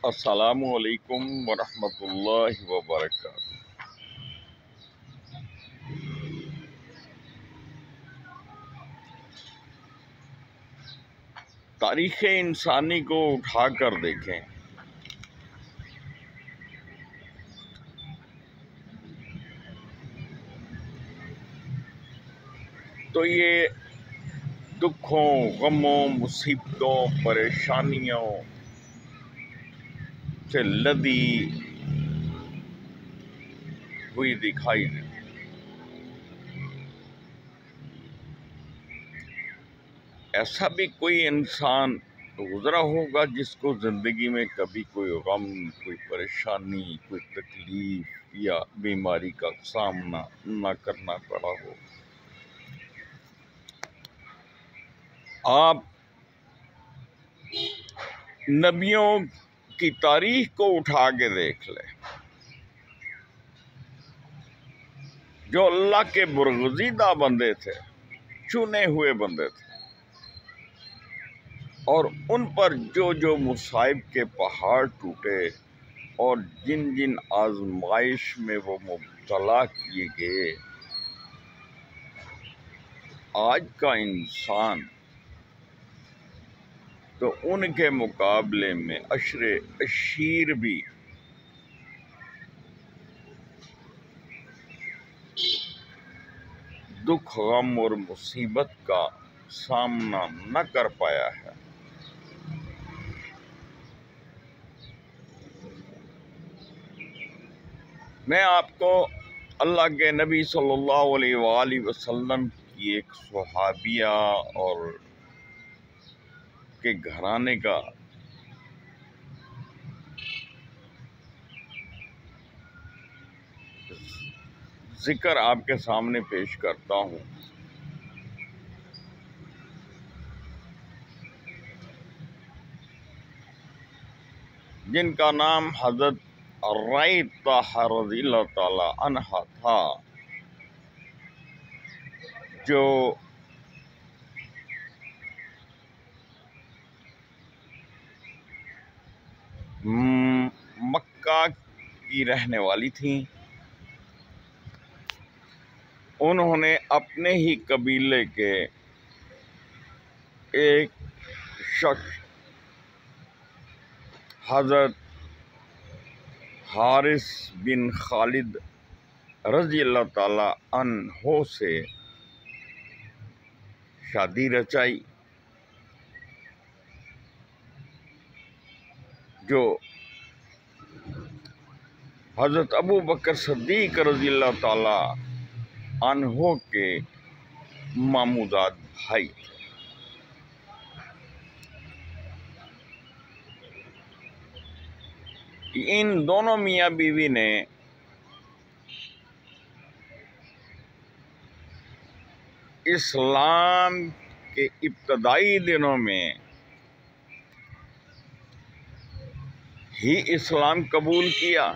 السلام علیکم ورحمۃ اللہ وبرکاتہ۔ تاریخ انسانی کو اٹھا کر دیکھیں تو یہ دکھوں، غموں، مصیبتوں، پریشانیوں سے لدی ہوئی دکھائی دیتی۔ ایسا بھی کوئی انسان گزرا ہوگا جس کو زندگی میں کبھی کوئی غم، کوئی پریشانی، کوئی تکلیف یا بیماری کا سامنا نہ کرنا پڑا ہو۔ آپ نبیوں کی تاریخ کو اٹھا کے دیکھ لیں، جو اللہ کے برگزیدہ بندے تھے، چنے ہوئے بندے تھے، اور ان پر جو جو مصائب کے پہاڑ ٹوٹے اور جن جن آزمائش میں وہ مبتلا کیے گئے، آج کا انسان تو ان کے مقابلے میں عشر اشیر بھی دکھ، غم اور مصیبت کا سامنا نہ کر پایا ہے۔ میں آپ کو اللہ کے نبی صلی اللہ علیہ وآلہ وسلم کی ایک صحابیہ اور کے گھرانے کا ذکر آپ کے سامنے پیش کرتا ہوں، جن کا نام حضرت رائطہ رضی اللہ تعالی عنہ تھا، جو مکہ کی رہنے والی تھیں۔ انہوں نے اپنے ہی قبیلے کے ایک شخص حضرت حارث بن خالد رضی اللہ تعالی عنہ سے شادی رچائی، جو حضرت ابو بکر صدیق رضی اللہ تعالی عنہ کے ماموزاد بھائی تھے۔ ان دونوں میاں بیوی نے اسلام کے ابتدائی دنوں میں ہی اسلام قبول کیا،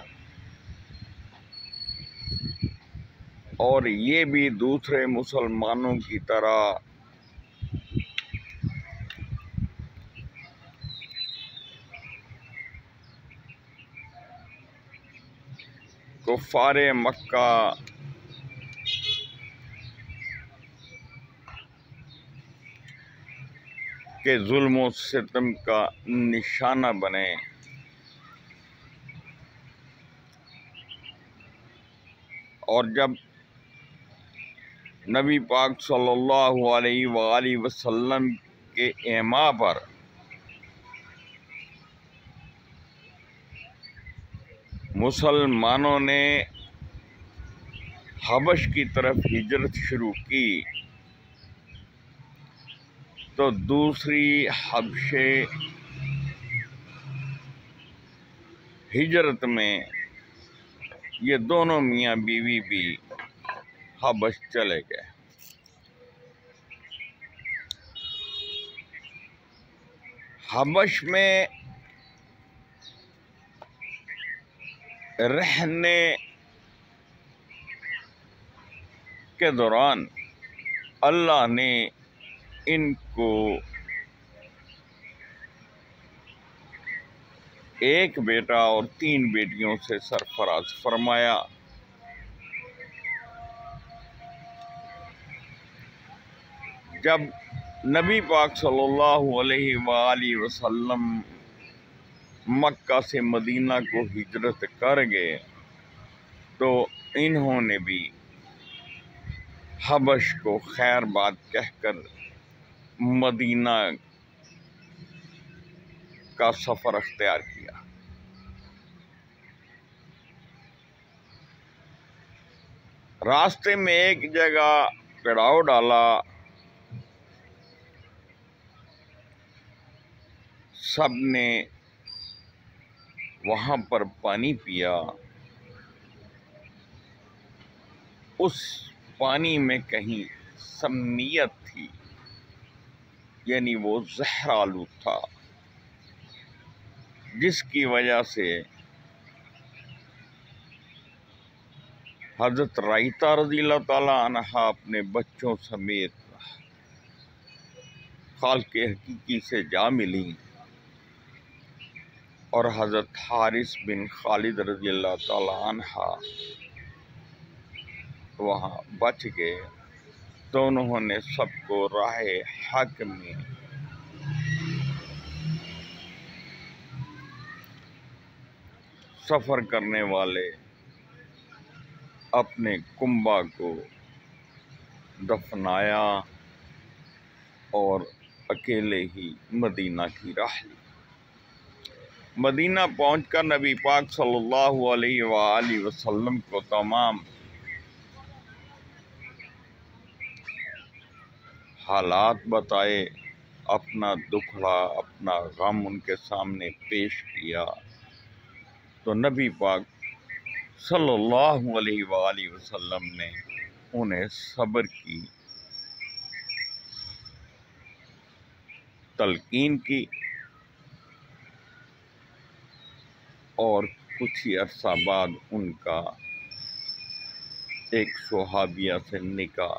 اور یہ بھی دوسرے مسلمانوں کی طرح کفار مکہ کے ظلم و ستم کا نشانہ بنے، اور جب نبی پاک صلی اللہ علیہ وآلہ وسلم کے ایما پر مسلمانوں نے حبش کی طرف ہجرت شروع کی، تو دوسری حبشے ہجرت میں یہ دونوں میاں بیوی بھی حبش چلے گئے۔ حبش میں رہنے کے دوران اللہ نے ان کو ایک بیٹا اور 3 بیٹیوں سے سرفراز فرمایا۔ جب نبی پاک صلی اللہ علیہ وآلہ وسلم مکہ سے مدینہ کو ہجرت کر گئے تو انہوں نے بھی حبش کو خیر بات کہہ کر مدینہ کا سفر اختیار کیا۔ راستے میں ایک جگہ پڑاؤ ڈالا، سب نے وہاں پر پانی پیا۔ اس پانی میں کہیں سمیت تھی، یعنی وہ زہر آلود تھا، جس کی وجہ سے حضرت رائتہ رضی اللہ تعالیٰ عنہ اپنے بچوں سمیت خالق حقیقی سے جا ملی، اور حضرت حارث بن خالد رضی اللہ تعالیٰ عنہ وہاں بچ گئے، تو انہوں نے سب کو راہ حق میں سفر کرنے والے اپنے کنبہ کو دفنایا اور اکیلے ہی مدینہ کی راہ لی۔ مدینہ پہنچ کر نبی پاک صلی اللہ علیہ وآلہ وسلم کو تمام حالات بتائے، اپنا دکھڑا، اپنا غم ان کے سامنے پیش کیا، تو نبی پاک صلی اللہ علیہ وآلہ وسلم نے انہیں صبر کی تلقین کی، اور کچھ ہی عرصہ بعد ان کا ایک صحابیہ سے نکاح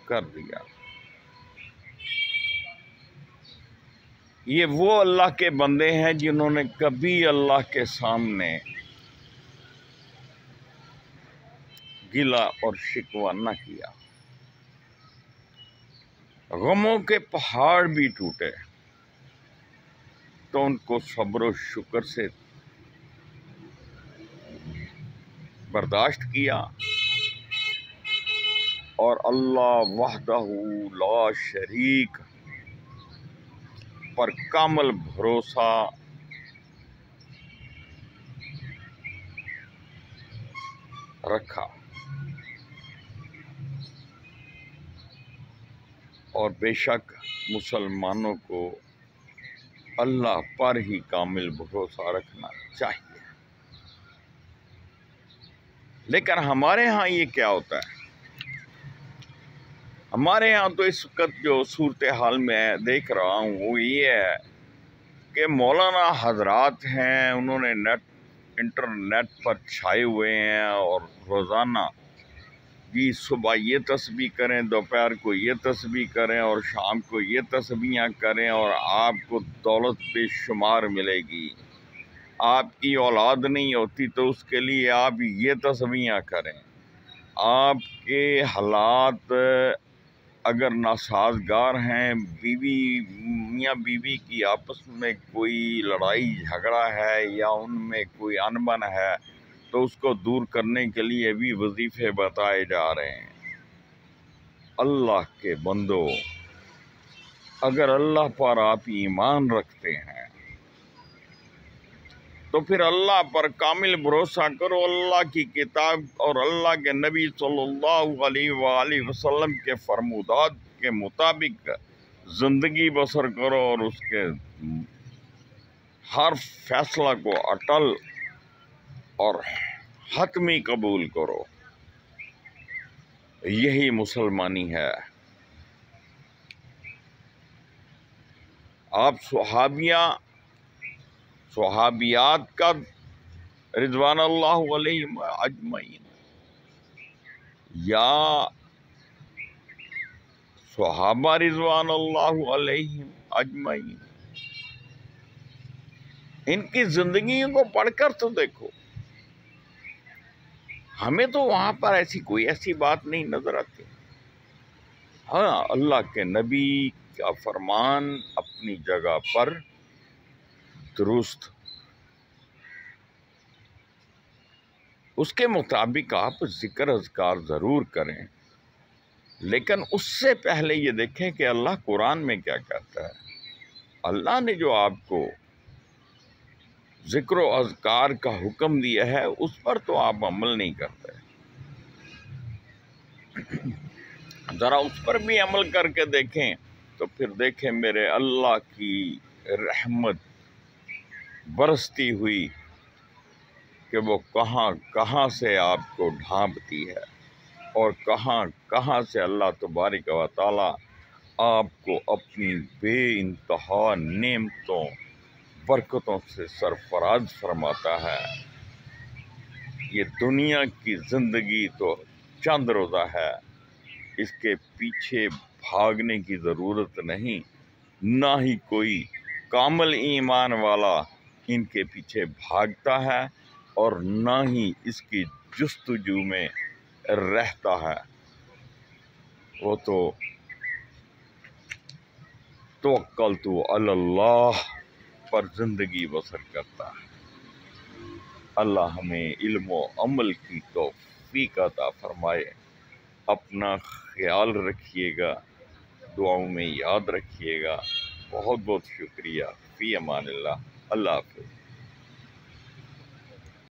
کر دیا۔ یہ وہ اللہ کے بندے ہیں جنہوں نے کبھی اللہ کے سامنے گلہ اور شکوہ نہ کیا۔ غموں کے پہاڑ بھی ٹوٹے تو ان کو صبر و شکر سے برداشت کیا، اور اللہ وحدہ لا شریک پر کامل بھروسہ رکھا، اور بے شک مسلمانوں کو اللہ پر ہی کامل بھروسہ رکھنا چاہیے۔ لیکن ہمارے ہاں یہ کیا ہوتا ہے؟ ہمارے ہاں تو اس وقت جو صورتحال میں دیکھ رہا ہوں وہ یہ ہے کہ مولانا حضرات ہیں، انہوں نے انٹرنیٹ پر چھائے ہوئے ہیں، اور روزانہ جی صبح یہ تسبیح کریں، دوپہر کو یہ تسبیح کریں، اور شام کو یہ تسبیحاں کریں، اور آپ کو دولت بے شمار ملے گی۔ آپ کی اولاد نہیں ہوتی تو اس کے لیے آپ یہ تسبیحاں کریں۔ آپ کے حالات اگر ناسازگار ہیں، میاں بیوی کی آپس میں کوئی لڑائی جھگڑا ہے یا ان میں کوئی انبن ہے، تو اس کو دور کرنے کے لیے بھی وظیفے بتائے جا رہے ہیں۔ اللہ کے بندو، اگر اللہ پر آپ ایمان رکھتے ہیں تو پھر اللہ پر کامل بھروسہ کرو، اللہ کی کتاب اور اللہ کے نبی صلی اللہ علیہ وآلہ وسلم کے فرمودات کے مطابق زندگی بسر کرو، اور اس کے ہر فیصلہ کو اٹل اور حتمی قبول کرو۔ یہی مسلمانی ہے۔ آپ صحابیات کا رضوان اللہ علیہم اجمعین، یا صحابہ رضوان اللہ علیہم اجمعین، ان کی زندگیوں کو پڑھ کر تو دیکھو، ہمیں تو وہاں پر کوئی ایسی بات نہیں نظر آتی۔ ہاں، اللہ کے نبی کا فرمان اپنی جگہ پر درست، اس کے مطابق آپ ذکر اذکار ضرور کریں، لیکن اس سے پہلے یہ دیکھیں کہ اللہ قرآن میں کیا کہتا ہے۔ اللہ نے جو آپ کو ذکر و اذکار کا حکم دیا ہے اس پر تو آپ عمل نہیں کرتے، ذرا اس پر بھی عمل کر کے دیکھیں تو پھر دیکھیں میرے اللہ کی رحمت برستی ہوئی کہ وہ کہاں کہاں سے آپ کو ڈھانپتی ہے، اور کہاں کہاں سے اللہ تبارک و تعالی آپ کو اپنی بے انتہا نعمتوں برکتوں سے سرفراز فرماتا ہے۔ یہ دنیا کی زندگی تو چند روزہ ہے، اس کے پیچھے بھاگنے کی ضرورت نہیں، نہ ہی کوئی کامل ایمان والا ان کے پیچھے بھاگتا ہے، اور نہ ہی اس کی جستجو میں رہتا ہے۔ وہ تو توکلت علی اللہ پر زندگی بسر کرتا ہے۔ اللہ ہمیں علم و عمل کی توفیق عطا فرمائے۔ اپنا خیال رکھیے گا، دعاؤں میں یاد رکھیے گا۔ بہت بہت شکریہ۔ فی امان اللہ۔ اللہ حافظ۔